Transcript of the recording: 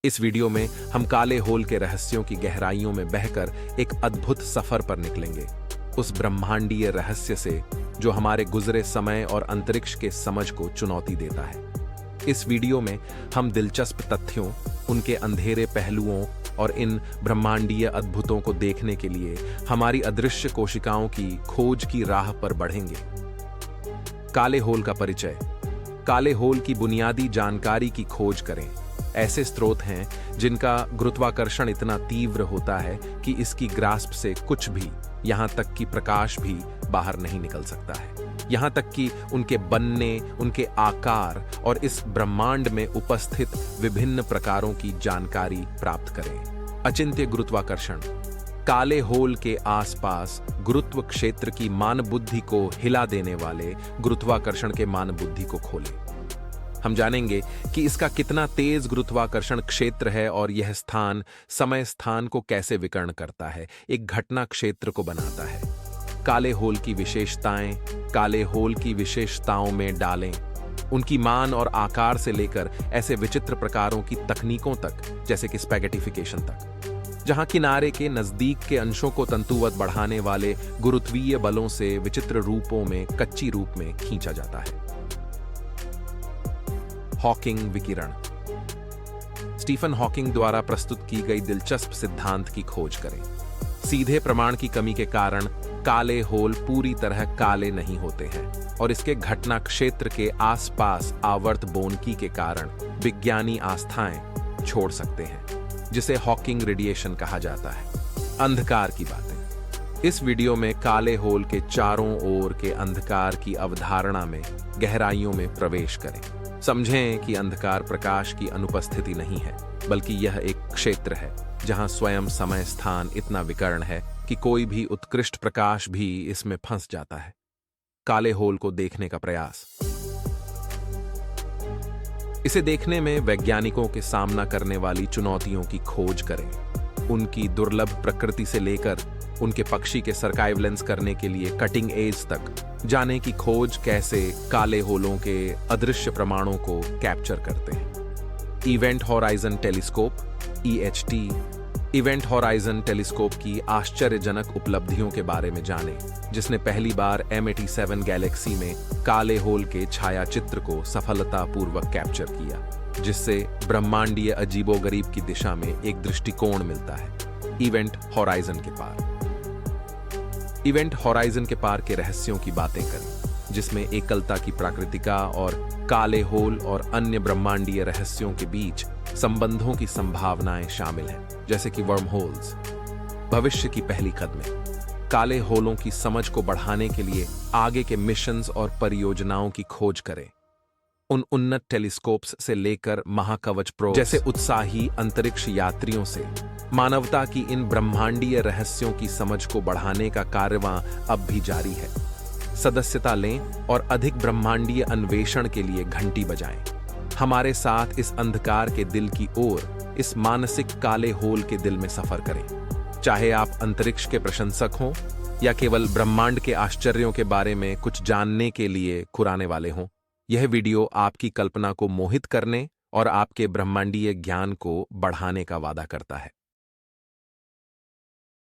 इस वीडियो में हम काले होल के रहस्यों की गहराइयों में बहकर एक अद्भुत सफर पर निकलेंगे, उस ब्रह्मांडीय रहस्य से जो हमारे गुजरे समय और अंतरिक्ष के समझ को चुनौती देता है। इस वीडियो में हम दिलचस्प तथ्यों, उनके अंधेरे पहलुओं और इन ब्रह्मांडीय अद्भुतों को देखने के लिए हमारी अदृश्य कोशिकाओं की खोज की राह पर बढ़ेंगे। काले होल का परिचय। काले होल की बुनियादी जानकारी की खोज करें। ऐसे स्रोत हैं जिनका गुरुत्वाकर्षण इतना तीव्र होता है कि इसकी ग्रास्प से कुछ भी, यहां तक कि प्रकाश भी बाहर नहीं निकल सकता है। यहां तक कि उनके बनने, उनके आकार और इस ब्रह्मांड में उपस्थित विभिन्न प्रकारों की जानकारी प्राप्त करें। अचिंत्य गुरुत्वाकर्षण। काले होल के आसपास गुरुत्व क्षेत्र की मानवबुद्धि को हिला देने वाले गुरुत्वाकर्षण के मानवबुद्धि को खोलें। हम जानेंगे कि इसका कितना तेज गुरुत्वाकर्षण क्षेत्र है और यह स्थान समय स्थान को कैसे विकर्ण करता है, एक घटना क्षेत्र को बनाता है। काले होल की विशेषताएं। काले होल की विशेषताओं में डालें, उनकी मान और आकार से लेकर ऐसे विचित्र प्रकारों की तकनीकों तक, जैसे कि स्पैगेटिफिकेशन तक, जहां किनारे के नजदीक के अंशों को तंतुवत बढ़ाने वाले गुरुत्वीय बलों से विचित्र रूपों में, कच्ची रूप में खींचा जाता है। हॉकिंग विकिरण। स्टीफन हॉकिंग द्वारा प्रस्तुत की गई दिलचस्प सिद्धांत की खोज करें। सीधे प्रमाण की कमी के कारण काले होल पूरी तरह काले नहीं होते हैं और इसके घटना क्षेत्र के आसपास आवर्त बोनकी के कारण विज्ञानी आस्थाएं छोड़ सकते हैं, जिसे हॉकिंग रेडिएशन कहा जाता है। अंधकार की बातें। इस वीडियो में काले होल के चारों ओर के अंधकार की अवधारणा में गहराइयों में प्रवेश करें। समझें कि अंधकार प्रकाश की अनुपस्थिति नहीं है, बल्कि यह एक क्षेत्र है जहां स्वयं समय स्थान इतना विकर्ण है कि कोई भी उत्कृष्ट प्रकाश भी इसमें फंस जाता है। काले होल को देखने का प्रयास। इसे देखने में वैज्ञानिकों के सामना करने वाली चुनौतियों की खोज करें। उनकी दुर्लभ प्रकृति से लेकर उनके पक्षी के सर्काइवलेंस करने के लिए कटिंग एज तक जाने की खोज कैसे काले होलों के अदृश्य प्रमाणों को कैप्चर करते हैं। Event horizon telescope (EHT). Event horizon telescope की आश्चर्यजनक उपलब्धियों के बारे में जानें, जिसने पहली बार M87 गैलेक्सी में काले होल के छायाचित्र को सफलतापूर्वक कैप्चर किया, जिससे ब्रह्मांडीय अजीबोगरीब की दिशा में एक दृष्टिकोण मिलता है। इवेंट होराइजन के पार। इवेंट होराइजन के पार के रहस्यों की बातें करें, जिसमें एकलता की प्राकृतिका और काले होल और अन्य ब्रह्मांडीय रहस्यों के बीच संबंधों की संभावनाएं शामिल हैं, जैसे कि वर्म होल्स। भविष्य की पहली कदमें। काले होलों की समझ को बढ़ाने के लिए आगे के मिशंस और परियोजनाओं की खोज करें। उन उन्नत टेलीस्कोप्स से लेकर महाकवच प्रो जैसे उत्साही अंतरिक्ष यात्रियों से मानवता की इन ब्रह्मांडीय रहस्यों की समझ को बढ़ाने का कार्यवां अब भी जारी है। सदस्यता लें और अधिक ब्रह्मांडीय अन्वेषण के लिए घंटी बजाएं। हमारे साथ इस अंधकार के दिल की ओर, इस मानसिक काले होल के दिल में सफर करें। चाहे आप अंतरिक्ष के प्रशंसक हों या केवल ब्रह्मांड के आश्चर्यों के बारे में कुछ जानने के लिए खुराने वाले हों, यह वीडियो आपकी कल्पना को मोहित करने और आपके ब्रह्मांडीय ज्ञान को बढ़ाने का वादा करता है।